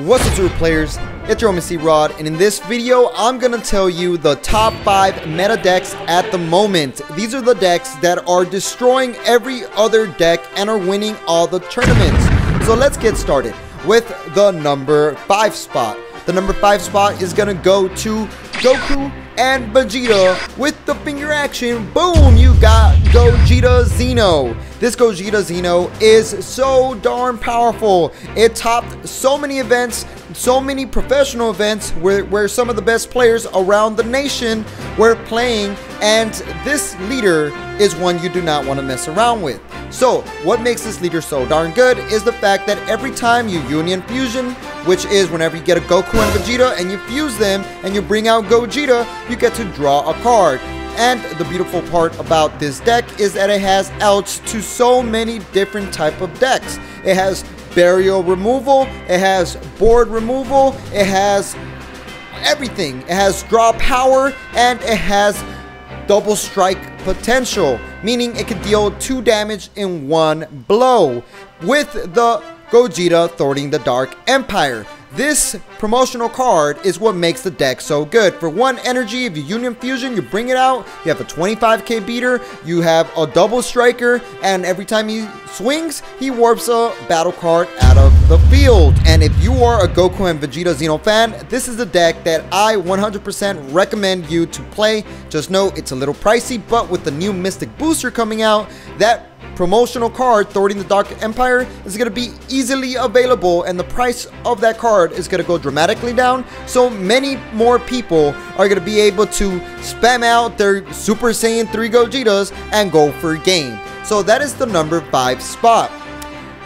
What's up, Super Players? It's your homie Rod, and in this video, I'm gonna tell you the top 5 meta decks at the moment. These are the decks that are destroying every other deck and are winning all the tournaments. So let's get started with the number 5 spot. The number 5 spot is gonna go to Goku and Vegeta with the finger action. Boom! You got Gogeta Xeno. This Gogeta Xeno is so darn powerful. It topped so many events, so many professional events where some of the best players around the nation were playing, and this leader is one you do not want to mess around with. So what makes this leader so darn good is the fact that every time you Union Fusion, which is whenever you get a Goku and Vegeta and you fuse them and you bring out Gogeta, you get to draw a card. And the beautiful part about this deck is that it has outs to so many different type of decks. It has burial removal, it has board removal, it has everything. It has draw power, and it has double strike potential, meaning it can deal 2 damage in 1 blow with the Gogeta thwarting the Dark Empire. This promotional card is what makes the deck so good. For 1 energy, if you Union Fusion, you bring it out, you have a 25k beater, you have a double striker, and every time he swings, he warps a battle card out of the field. And if you are a Goku and Vegeta Xeno fan, this is the deck that I 100% recommend you to play. Just know it's a little pricey, but with the new Mystic Booster coming out, that promotional card thwarting the Dark Empire is going to be easily available, and the price of that card is going to go dramatically down, so many more people are going to be able to spam out their Super Saiyan 3 Gogetas and go for game. So that is the number 5 spot.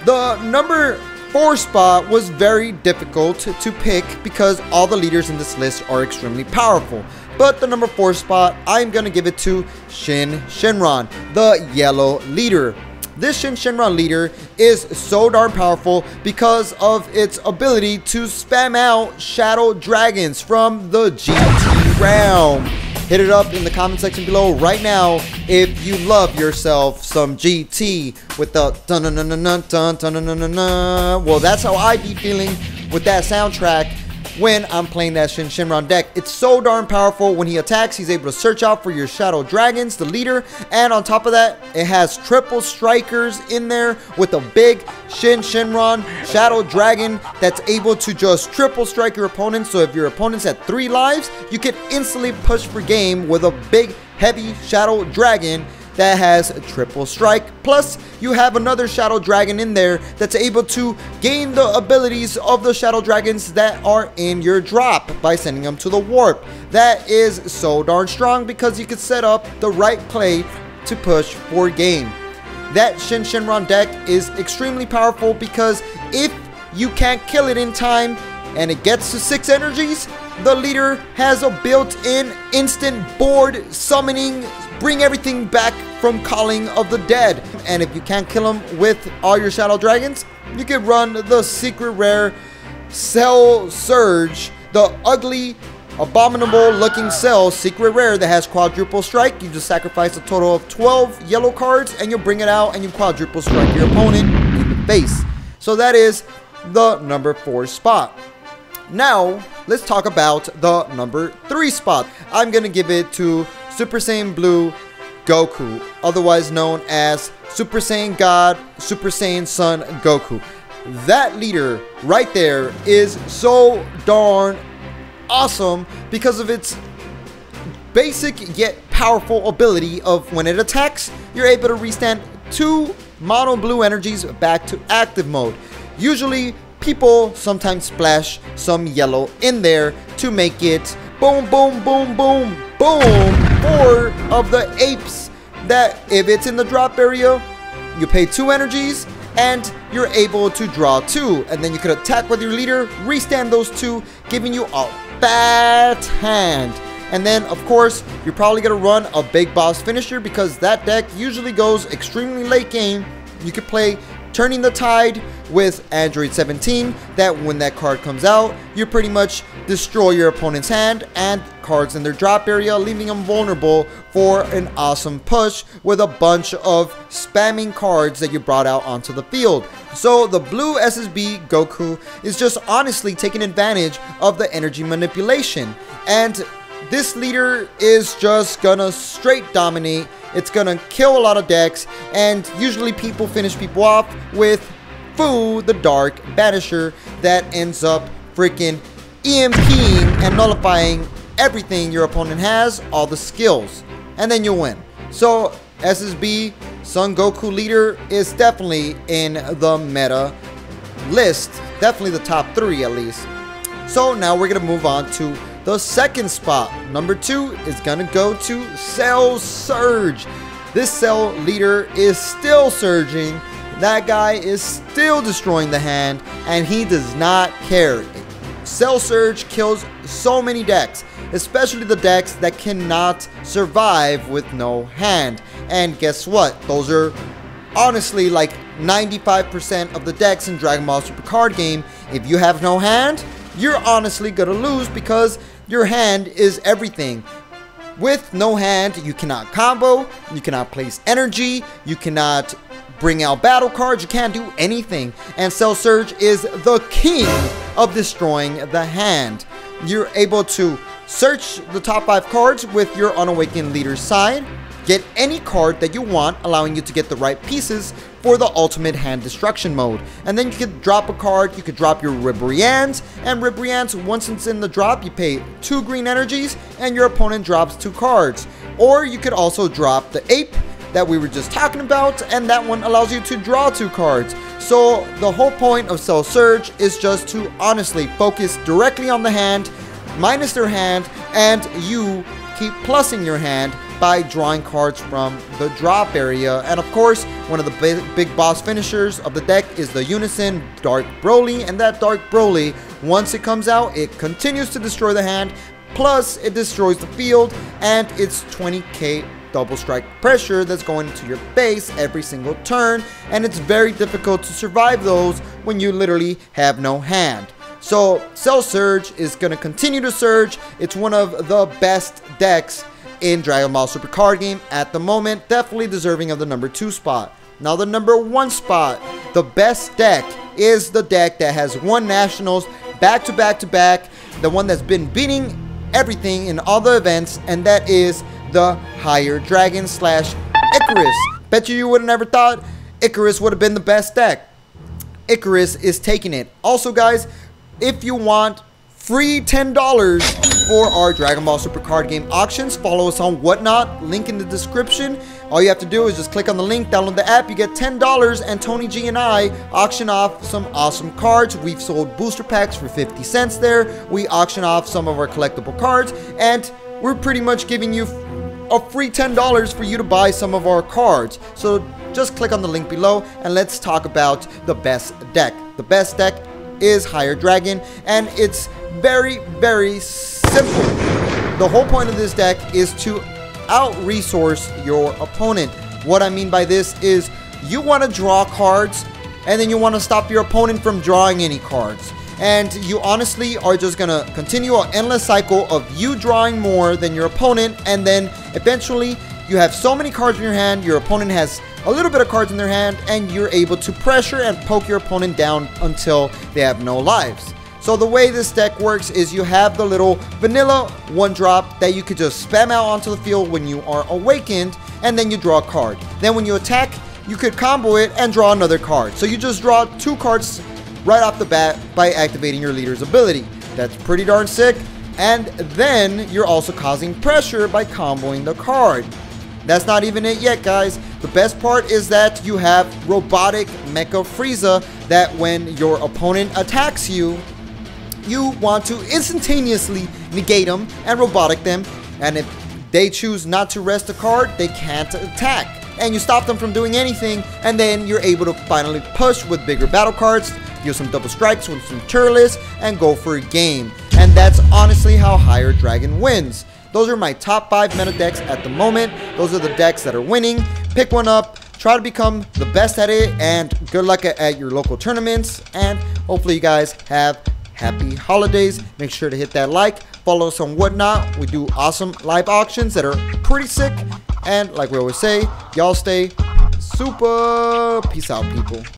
The number 4 spot was very difficult to pick because all the leaders in this list are extremely powerful. But the number 4 spot, I'm going to give it to Shin Shinron, the yellow leader. This Shin Shinron leader is so darn powerful because of its ability to spam out Shadow Dragons from the GT realm. Hit it up in the comment section below right now if you love yourself some GT with the dun dun dun dun dun dun dun dun dun dun. Well, that's how I be feeling with that soundtrack when I'm playing that Shin Shinron deck. It's so darn powerful. When he attacks, he's able to search out for your Shadow Dragons, the leader, and on top of that, it has triple strikers in there with a big Shin Shinron Shadow Dragon that's able to just triple strike your opponent. So if your opponent's at 3 lives, you can instantly push for game with a big heavy Shadow Dragon that has a triple strike. Plus, you have another Shadow Dragon in there that's able to gain the abilities of the Shadow Dragons that are in your drop by sending them to the warp. That is so darn strong because you can set up the right play to push for game. That Shin Shinron deck is extremely powerful because if you can't kill it in time and it gets to 6 energies, the leader has a built-in instant board summoning, bring everything back from calling of the dead. And if you can't kill him with all your Shadow Dragons, you can run the secret rare Cell Surge, the ugly, abominable looking Cell secret rare that has quadruple strike. You just sacrifice a total of 12 yellow cards and you bring it out and you quadruple strike your opponent in the face. So that is the number 4 spot. Now, let's talk about the number 3 spot. I'm going to give it to Super Saiyan Blue Goku, otherwise known as Super Saiyan God, Super Saiyan Son Goku. That leader right there is so darn awesome because of its basic yet powerful ability of when it attacks, you're able to restand 2 mono blue energies back to active mode. Usually, people sometimes splash some yellow in there to make it boom, boom, boom, boom, boom. 4 of the apes that if it's in the drop area, you pay 2 energies and you're able to draw 2. And then you could attack with your leader, restand those 2, giving you a fat hand. And then, of course, you're probably going to run a big boss finisher because that deck usually goes extremely late game. You could play turning the tide with Android 17, that when that card comes out, you pretty much destroy your opponent's hand and cards in their drop area, leaving them vulnerable for an awesome push with a bunch of spamming cards that you brought out onto the field. So the blue SSB Goku is just honestly taking advantage of the energy manipulation, and this leader is just gonna straight dominate. It's gonna kill a lot of decks, and usually people finish people off with Fu, the Dark Banisher, that ends up freaking EMPing and nullifying everything your opponent has, all the skills, and then you win. So SSB Son Goku leader is definitely in the meta list, definitely the top 3 at least. So now we're gonna move on to the second spot. Number 2 is gonna go to Cell Surge. This Cell leader is still surging. That guy is still destroying the hand, and he does not care. Cell Surge kills so many decks, especially the decks that cannot survive with no hand. And guess what? Those are honestly like 95% of the decks in Dragon Ball Super card game. If you have no hand, you're honestly gonna lose because your hand is everything. With no hand, you cannot combo, you cannot place energy, you cannot bring out battle cards, you can't do anything. And Cell Surge is the king of destroying the hand. You're able to search the top 5 cards with your Unawakened leader's side, get any card that you want, allowing you to get the right pieces for the ultimate hand destruction mode. And then you could drop a card, you could drop your Ribriannes, and Ribriannes, once it's in the drop, you pay 2 green energies and your opponent drops 2 cards. Or you could also drop the Ape that we were just talking about, and that one allows you to draw 2 cards. So the whole point of Cell Surge is just to honestly focus directly on the hand, minus their hand, and you keep plussing your hand by drawing cards from the drop area. And of course, one of the big boss finishers of the deck is the Unison Dark Broly, and that Dark Broly, once it comes out, it continues to destroy the hand, plus it destroys the field, and it's 20k double strike pressure that's going into your base every single turn, and it's very difficult to survive those when you literally have no hand. So Cell Surge is going to continue to surge. It's one of the best decks in Dragon Ball Super card game at the moment, definitely deserving of the number 2 spot. Now the number 1 spot, the best deck, is the deck that has won Nationals back to back to back, the one that's been beating everything in all the events, and that is the Higher Dragon / Icarus. Bet you would have never thought Icarus would have been the best deck. Icarus is taking it. Also guys, if you want free $10 for our Dragon Ball Super card game auctions, follow us on Whatnot, link in the description. All you have to do is just click on the link, download the app, you get $10, and Tony G and I auction off some awesome cards. We've sold booster packs for 50 cents there. We auction off some of our collectible cards, and we're pretty much giving you a free $10 for you to buy some of our cards. So just click on the link below and let's talk about the best deck. The best deck is Higher Dragon, and it's very, very simple. The whole point of this deck is to out-resource your opponent. What I mean by this is you want to draw cards, and then you want to stop your opponent from drawing any cards. And you honestly are just going to continue an endless cycle of you drawing more than your opponent, and then eventually you have so many cards in your hand, your opponent has a little bit of cards in their hand, and you're able to pressure and poke your opponent down until they have no lives. So the way this deck works is you have the little vanilla 1-drop that you could just spam out onto the field when you are awakened, and then you draw a card. Then when you attack, you could combo it and draw another card. So you just draw 2 cards right off the bat by activating your leader's ability. That's pretty darn sick. And then you're also causing pressure by comboing the card. That's not even it yet, guys. The best part is that you have Robotic Mecha Frieza, that when your opponent attacks you, you want to instantaneously negate them and robotic them, and if they choose not to rest a card, they can't attack, and you stop them from doing anything, and then you're able to finally push with bigger battle cards, deal some double strikes with some Turles, and go for a game. And that's honestly how Higher Dragon wins. Those are my top 5 meta decks at the moment. Those are the decks that are winning. Pick one up, try to become the best at it, and good luck at your local tournaments, and hopefully you guys have happy holidays. Make sure to hit that like, follow us on Whatnot. We do awesome live auctions that are pretty sick, and like we always say, y'all stay super. Peace out, people.